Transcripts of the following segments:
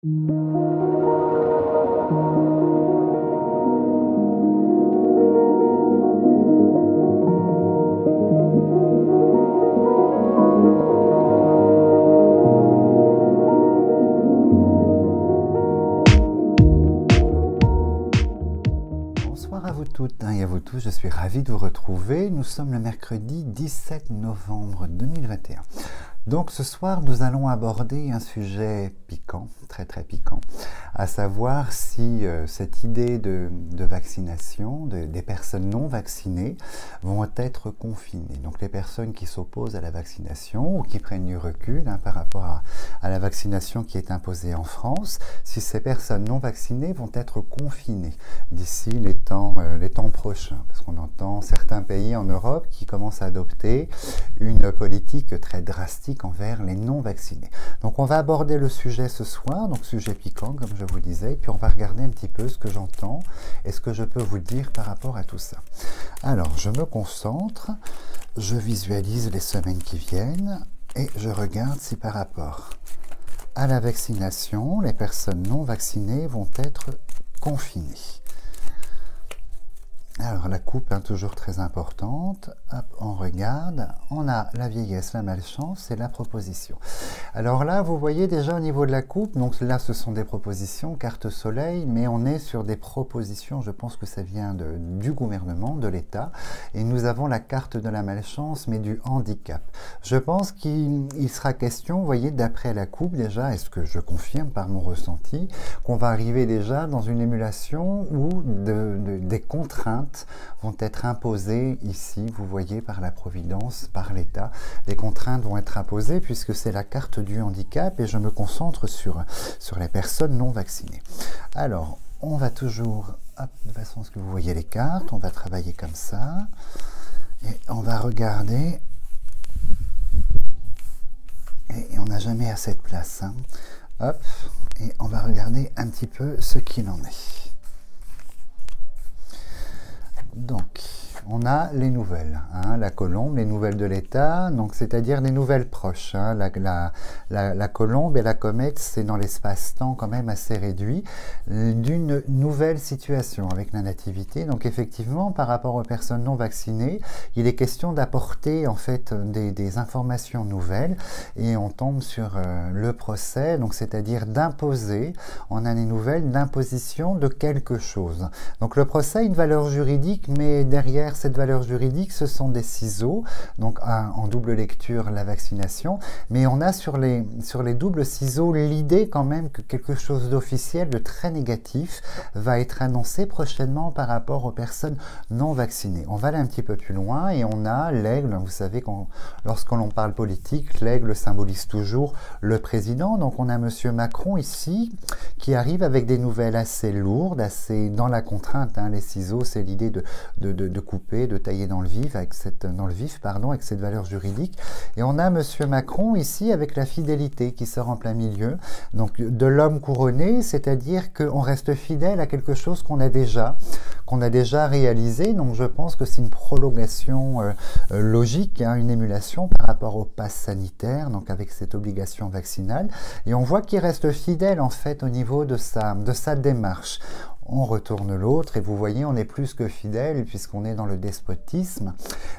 Bonsoir à vous toutes et à vous tous, je suis ravi de vous retrouver. Nous sommes le mercredi 17 novembre 2021. Donc ce soir, nous allons aborder un sujet piquant, très piquant, à savoir si cette idée de vaccination, des personnes non vaccinées vont être confinées. Donc les personnes qui s'opposent à la vaccination ou qui prennent du recul par rapport à la vaccination qui est imposée en France, si ces personnes non vaccinées vont être confinées d'ici les temps prochains. Parce qu'on entend certains pays en Europe qui commencent à adopter une politique très drastique envers les non-vaccinés. Donc on va aborder le sujet ce soir, donc sujet piquant comme je vous disais, puis on va regarder un petit peu ce que j'entends et ce que je peux vous dire par rapport à tout ça. Alors je me concentre, je visualise les semaines qui viennent et je regarde si par rapport à la vaccination, les personnes non vaccinées vont être confinées. Alors la coupe est toujours très importante, hop, on regarde, on a la vieillesse, la malchance et la proposition. Alors là vous voyez déjà au niveau de la coupe, donc là ce sont des propositions, carte soleil, mais on est sur des propositions, je pense que ça vient du gouvernement, de l'État, et nous avons la carte de la malchance, mais du handicap. Je pense qu'il sera question, vous voyez, d'après la coupe déjà, est-ce que je confirme par mon ressenti, qu'on va arriver déjà dans une émulation où des contraintes vont être imposées ici, vous voyez, par la Providence, par l'État. Les contraintes vont être imposées puisque c'est la carte du handicap et je me concentre sur les personnes non vaccinées. Alors, on va toujours, hop, de façon à ce que vous voyez les cartes, on va travailler comme ça et on va regarder et on n'a jamais assez de place, hein. Hop, et on va regarder un petit peu ce qu'il en est. Donc, on a les nouvelles, hein, la colombe, les nouvelles de l'État, donc c'est-à-dire des nouvelles proches. Hein, la colombe et la comète, c'est dans l'espace-temps quand même assez réduit, d'une nouvelle situation avec la nativité. Donc effectivement, par rapport aux personnes non vaccinées, il est question d'apporter en fait des informations nouvelles et on tombe sur le procès, donc c'est-à-dire d'imposer, on a des nouvelles d'imposition de quelque chose. Donc le procès a une valeur juridique, mais derrière cette valeur juridique, ce sont des ciseaux, donc en double lecture la vaccination, mais on a sur les doubles ciseaux l'idée quand même que quelque chose d'officiel, de très négatif, va être annoncé prochainement par rapport aux personnes non vaccinées. On va aller un petit peu plus loin et on a l'aigle, vous savez, lorsque l'on parle politique, l'aigle symbolise toujours le président, donc on a monsieur Macron ici, qui arrive avec des nouvelles assez lourdes, assez dans la contrainte, hein, les ciseaux, c'est l'idée de couper, de tailler dans le vif, avec cette valeur juridique. Et on a monsieur Macron ici avec la fidélité qui sort en plein milieu, donc de l'homme couronné, c'est-à-dire qu'on reste fidèle à quelque chose qu'on a déjà réalisé. Donc je pense que c'est une prolongation logique, hein, une émulation par rapport au pass sanitaire, donc avec cette obligation vaccinale. Et on voit qu'il reste fidèle en fait au niveau de sa démarche. On retourne l'autre et vous voyez, on est plus que fidèle puisqu'on est dans le despotisme.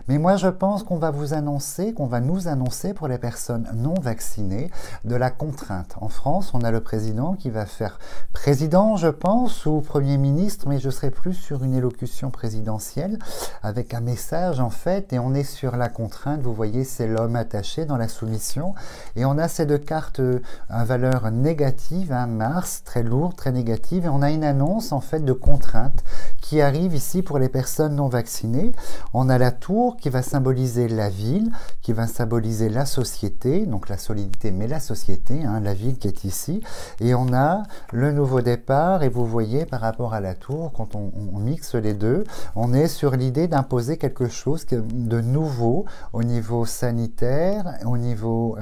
Mais moi, je pense qu'on va nous annoncer pour les personnes non vaccinées de la contrainte. En France, on a le président qui va faire président, je pense, ou Premier ministre, mais je serai plus sur une élocution présidentielle avec un message en fait, et on est sur la contrainte. Vous voyez, c'est l'homme attaché dans la soumission, et on a ces deux cartes à valeur négative, hein, Mars, très lourde, très négative, et on a une annonce en fait de contraintes qui arrive ici pour les personnes non vaccinées. On a la tour qui va symboliser la ville, qui va symboliser la société, donc la solidité mais la société, hein, la ville qui est ici, et on a le nouveau départ, et vous voyez par rapport à la tour, quand on mixe les deux, on est sur l'idée d'imposer quelque chose de nouveau au niveau sanitaire, au niveau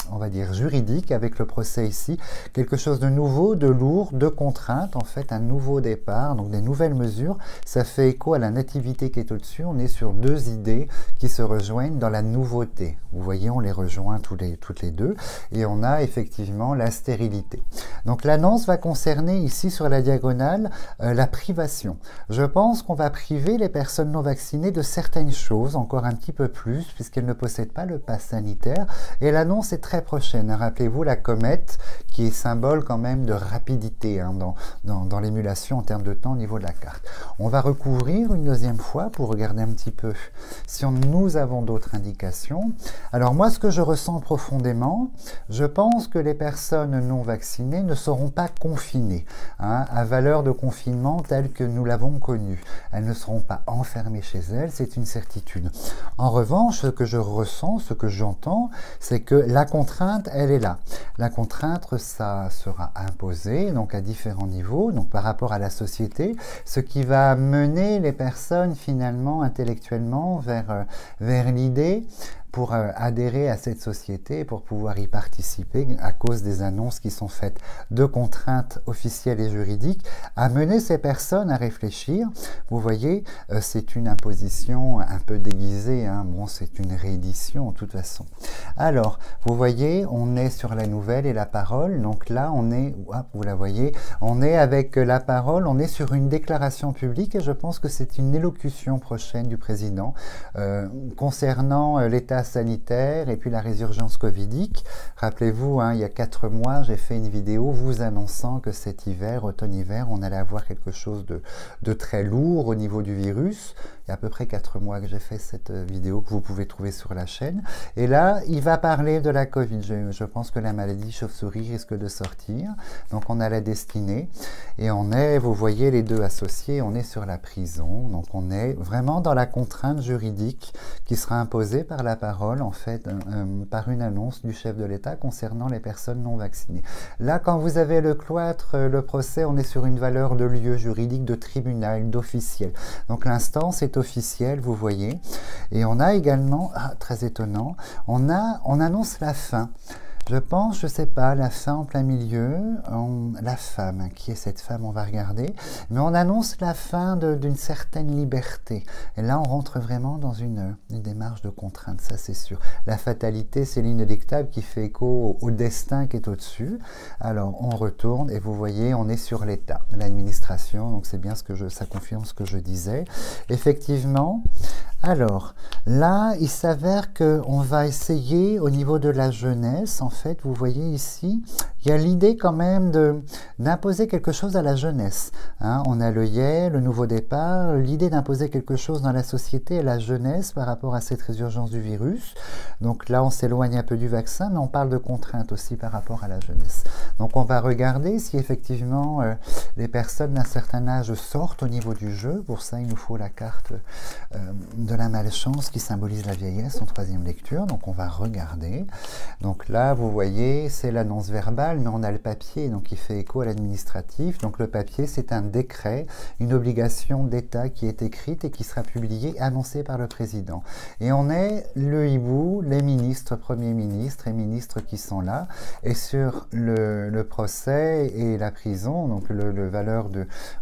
on va dire juridique, avec le procès ici, quelque chose de nouveau, de lourd, de contrainte, en fait un nouveau nouveau départ, donc des nouvelles mesures. Ça fait écho à la nativité qui est au-dessus. On est sur deux idées qui se rejoignent dans la nouveauté. Vous voyez, on les rejoint toutes les deux. Et on a effectivement la stérilité. Donc l'annonce va concerner ici sur la diagonale la privation. Je pense qu'on va priver les personnes non vaccinées de certaines choses, encore un petit peu plus, puisqu'elles ne possèdent pas le pass sanitaire. Et l'annonce est très prochaine. Rappelez-vous la comète, qui est symbole quand même de rapidité dans l'émulation en termes de temps au niveau de la carte. On va recouvrir une deuxième fois pour regarder un petit peu si nous avons d'autres indications. Alors moi, ce que je ressens profondément, je pense que les personnes non vaccinées ne seront pas confinées à valeur de confinement telle que nous l'avons connue. Elles ne seront pas enfermées chez elles, c'est une certitude. En revanche, ce que je ressens, ce que j'entends, c'est que la contrainte, elle est là. La contrainte, ça sera imposé, donc à différents niveaux, donc par rapport à la société, ce qui va mener les personnes finalement intellectuellement vers l'idée pour adhérer à cette société, pour pouvoir y participer à cause des annonces qui sont faites de contraintes officielles et juridiques, à mener ces personnes à réfléchir. Vous voyez, c'est une imposition un peu déguisée, hein. Bon, c'est une réédition de toute façon. Alors, vous voyez, on est sur la nouvelle et la parole, donc là on est, vous la voyez, on est avec la parole, on est sur une déclaration publique et je pense que c'est une élocution prochaine du président concernant l'état sanitaire et puis la résurgence covidique. Rappelez-vous, il y a 4 mois, j'ai fait une vidéo vous annonçant que cet hiver, automne-hiver, on allait avoir quelque chose de très lourd au niveau du virus. Il y a à peu près 4 mois que j'ai fait cette vidéo que vous pouvez trouver sur la chaîne. Et là, il va parler de la Covid. Je pense que la maladie chauve-souris risque de sortir. Donc on a la destinée. Et on est, vous voyez les deux associés, on est sur la prison. Donc on est vraiment dans la contrainte juridique qui sera imposée par la parole, en fait, par une annonce du chef de l'État concernant les personnes non vaccinées. Là, quand vous avez le cloître, le procès, on est sur une valeur de lieu juridique, de tribunal, d'officiel. Donc l'instance est officielle, vous voyez. Et on a également, très étonnant, on annonce la fin. Je pense, je sais pas, la fin en plein milieu, la femme, qui est cette femme, on va regarder, mais on annonce la fin d'une certaine liberté. Et là, on rentre vraiment dans une démarche de contrainte, ça c'est sûr. La fatalité, c'est l'inéluctable qui fait écho au destin qui est au-dessus. Alors, on retourne et vous voyez, on est sur l'État, l'administration, donc c'est bien ça confirme ce que je disais. Effectivement, alors, là, il s'avère qu'on va essayer au niveau de la jeunesse, en fait, vous voyez ici, il y a l'idée quand même d'imposer quelque chose à la jeunesse. On a l'œillet, le nouveau départ, l'idée d'imposer quelque chose dans la société à la jeunesse par rapport à cette résurgence du virus. Donc là, on s'éloigne un peu du vaccin, mais on parle de contraintes aussi par rapport à la jeunesse. Donc on va regarder si effectivement les personnes d'un certain âge sortent au niveau du jeu. Pour ça, il nous faut la carte de la malchance qui symbolise la vieillesse en 3e lecture. Donc on va regarder. Donc là, vous voyez, c'est l'annonce verbale, mais on a le papier, donc il fait écho à l'administratif. Donc le papier, c'est un décret, une obligation d'État qui est écrite et qui sera publiée, annoncée par le président. Et on est le hibou, les ministres, premiers ministres et ministres qui sont là. Et sur le procès et la prison, donc le valeur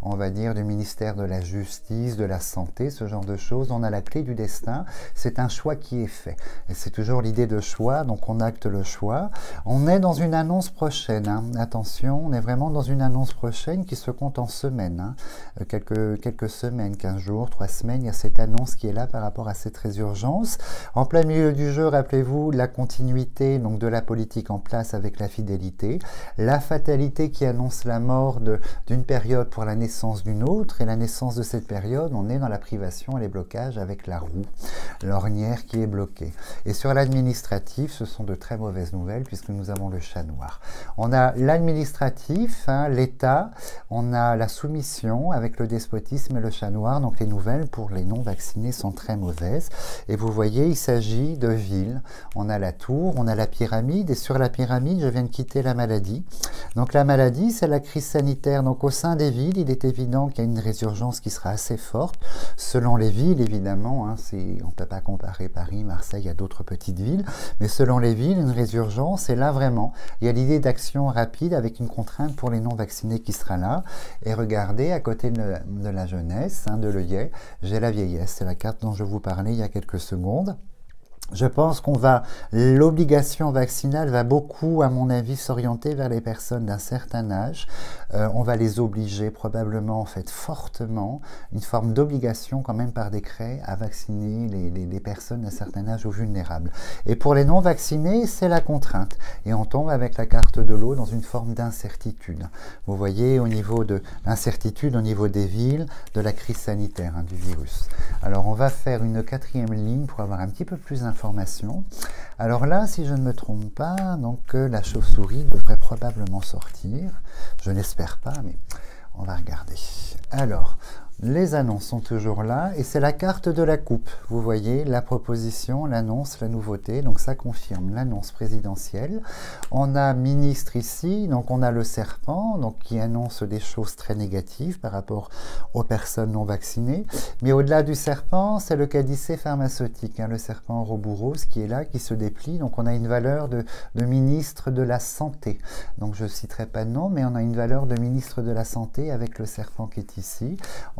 on va dire, du ministère de la Justice, de la Santé, ce genre de choses, on a la clé du destin. C'est un choix qui est fait. Et c'est toujours l'idée de choix, donc on acte le choix. On est dans une annonce prochaine, attention, on est vraiment dans une annonce prochaine qui se compte en semaines, quelques semaines, 15 jours, 3 semaines, il y a cette annonce qui est là par rapport à cette résurgence. En plein milieu du jeu, rappelez-vous, la continuité donc de la politique en place avec la fidélité, la fatalité qui annonce la mort d'une période pour la naissance d'une autre, et la naissance de cette période, on est dans la privation et les blocages avec la roue, l'ornière qui est bloquée. Et sur l'administratif, ce sont de très mauvaises nouvelles puisque nous avons le chat noir. On a l'administratif, l'État, on a la soumission avec le despotisme et le chat noir, donc les nouvelles pour les non-vaccinés sont très mauvaises. Et vous voyez, il s'agit de villes. On a la tour, on a la pyramide, et sur la pyramide, je viens de quitter la maladie. Donc la maladie, c'est la crise sanitaire. Donc au sein des villes, il est évident qu'il y a une résurgence qui sera assez forte. Selon les villes, évidemment, on ne peut pas comparer Paris, Marseille à d'autres petites villes, mais selon les villes, une résurgence, et là vraiment, il y a l'idée réaction rapide avec une contrainte pour les non-vaccinés qui sera là. Et regardez, à côté de la jeunesse, de l'œillet, j'ai la vieillesse. C'est la carte dont je vous parlais il y a quelques secondes. Je pense l'obligation vaccinale va beaucoup, à mon avis, s'orienter vers les personnes d'un certain âge. On va les obliger probablement, en fait, fortement, une forme d'obligation quand même par décret à vacciner les personnes d'un certain âge ou vulnérables. Et pour les non-vaccinés, c'est la contrainte. Et on tombe avec la carte de l'eau dans une forme d'incertitude. Vous voyez, au niveau de l'incertitude, au niveau des villes, de la crise sanitaire, du virus. Alors, on va faire une 4e ligne pour avoir un petit peu plus d'informations. Alors là, si je ne me trompe pas, donc la chauve-souris devrait probablement sortir. Je n'espère pas, mais on va regarder. Alors, les annonces sont toujours là et c'est la carte de la coupe. Vous voyez la proposition, l'annonce, la nouveauté. Donc ça confirme l'annonce présidentielle. On a ministre ici, donc on a le serpent, donc qui annonce des choses très négatives par rapport aux personnes non vaccinées. Mais au-delà du serpent, c'est le caddisset pharmaceutique, le serpent Ouroboros qui est là, qui se déplie. Donc on a une valeur de ministre de la Santé. Donc je ne citerai pas de nom, mais on a une valeur de ministre de la Santé avec le serpent qui est ici.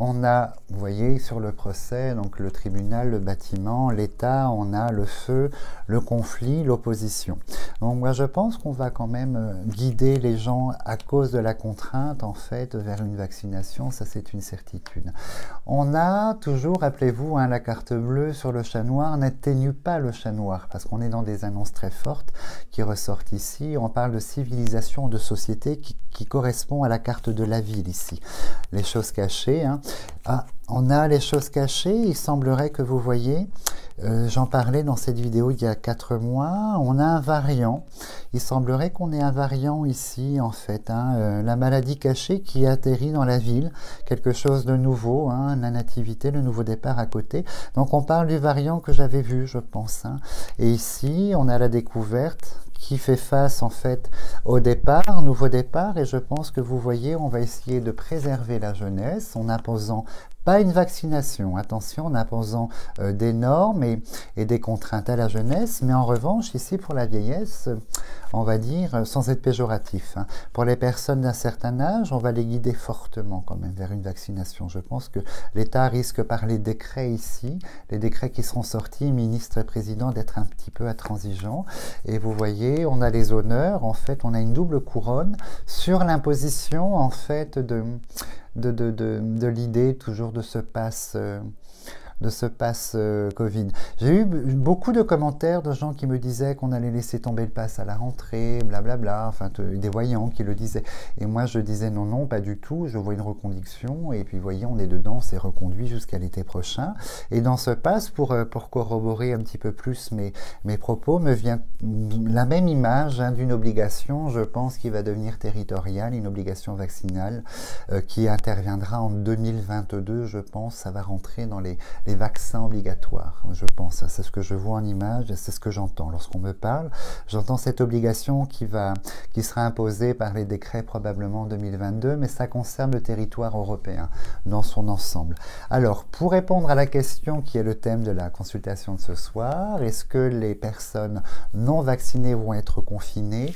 On a, vous voyez, sur le procès, donc le tribunal, le bâtiment, l'État, on a le feu, le conflit, l'opposition. Donc moi je pense qu'on va quand même guider les gens à cause de la contrainte, en fait, vers une vaccination, ça c'est une certitude. On a toujours, rappelez-vous, la carte bleue sur le chat noir, n'atténue pas le chat noir, parce qu'on est dans des annonces très fortes qui ressortent ici. On parle de civilisation, de société qui correspond à la carte de la ville ici. Les choses cachées, Ah, on a les choses cachées, il semblerait que vous voyez, j'en parlais dans cette vidéo il y a 4 mois, on a un variant, il semblerait qu'on ait un variant ici en fait, la maladie cachée qui atterrit dans la ville, quelque chose de nouveau, la nativité, le nouveau départ à côté, donc on parle du variant que j'avais vu je pense, et ici on a la découverte qui fait face en fait au départ, nouveau départ, et je pense que vous voyez, on va essayer de préserver la jeunesse en imposant pas une vaccination, attention, en imposant des normes et des contraintes à la jeunesse, mais en revanche, ici pour la vieillesse, on va dire, sans être péjoratif, pour les personnes d'un certain âge, on va les guider fortement quand même vers une vaccination. Je pense que l'État risque par les décrets ici, les décrets qui seront sortis, ministre et président, d'être un petit peu intransigeants. Et vous voyez, on a les honneurs, en fait, on a une double couronne sur l'imposition, en fait, de l'idée toujours de ce pass Covid. J'ai eu beaucoup de commentaires de gens qui me disaient qu'on allait laisser tomber le pass à la rentrée, blablabla, enfin des voyants qui le disaient. Et moi je disais non, non, pas du tout, je vois une reconduction, et puis vous voyez, on est dedans, c'est reconduit jusqu'à l'été prochain. Et dans ce pass, pour corroborer un petit peu plus mes propos, me vient la même image d'une obligation, je pense, qui va devenir territoriale, une obligation vaccinale qui interviendra en 2022, je pense, ça va rentrer dans les vaccins obligatoires, je pense. C'est ce que je vois en image, c'est ce que j'entends. Lorsqu'on me parle, j'entends cette obligation qui sera imposée par les décrets probablement en 2022, mais ça concerne le territoire européen dans son ensemble. Alors, pour répondre à la question qui est le thème de la consultation de ce soir, est-ce que les personnes non vaccinées vont être confinées?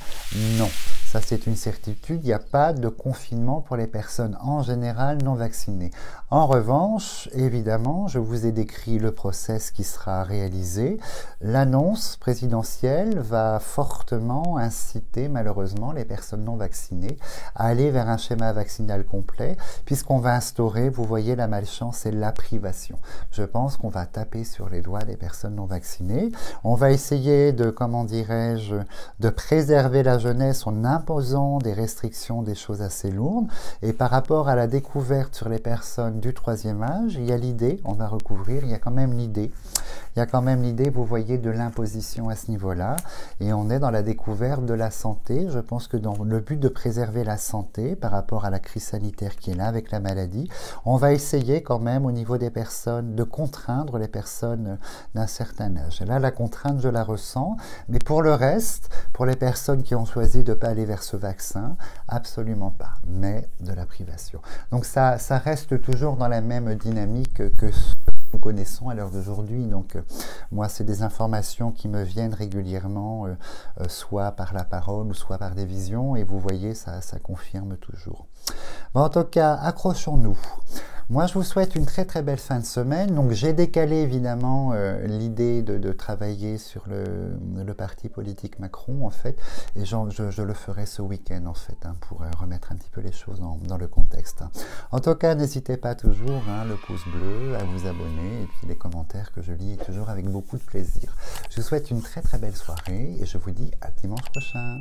Non. Ça, c'est une certitude. Il n'y a pas de confinement pour les personnes en général non vaccinées. En revanche, évidemment, je vous ai décrit le process qui sera réalisé. L'annonce présidentielle va fortement inciter, malheureusement, les personnes non vaccinées à aller vers un schéma vaccinal complet, puisqu'on va instaurer, vous voyez, la malchance et la privation. Je pense qu'on va taper sur les doigts des personnes non vaccinées. On va essayer de, comment dirais-je, de préserver la jeunesse en imposant des restrictions, des choses assez lourdes. Et par rapport à la découverte sur les personnes du 3e âge, il y a l'idée, on va recouvrir, il y a quand même l'idée. Il y a quand même l'idée, vous voyez, de l'imposition à ce niveau-là. Et on est dans la découverte de la santé. Je pense que dans le but de préserver la santé par rapport à la crise sanitaire qui est là avec la maladie, on va essayer quand même au niveau des personnes de contraindre les personnes d'un certain âge. Et là, la contrainte, je la ressens. Mais pour le reste, pour les personnes qui ont choisi de ne pas aller vers ce vaccin, absolument pas. Mais de la privation. Donc ça reste toujours dans la même dynamique que nous connaissons à l'heure d'aujourd'hui. Donc moi, c'est des informations qui me viennent régulièrement, soit par la parole ou soit par des visions, et vous voyez, ça confirme toujours. Bon, en tout cas, accrochons-nous. Moi, je vous souhaite une très très belle fin de semaine. Donc, j'ai décalé évidemment l'idée de travailler sur le parti politique Macron, en fait, et je le ferai ce week-end, en fait, hein, pour remettre un petit peu les choses dans le contexte. En tout cas, n'hésitez pas toujours, hein, le pouce bleu, à vous abonner, et puis les commentaires que je lis toujours avec beaucoup de plaisir. Je vous souhaite une très très belle soirée, et je vous dis à dimanche prochain.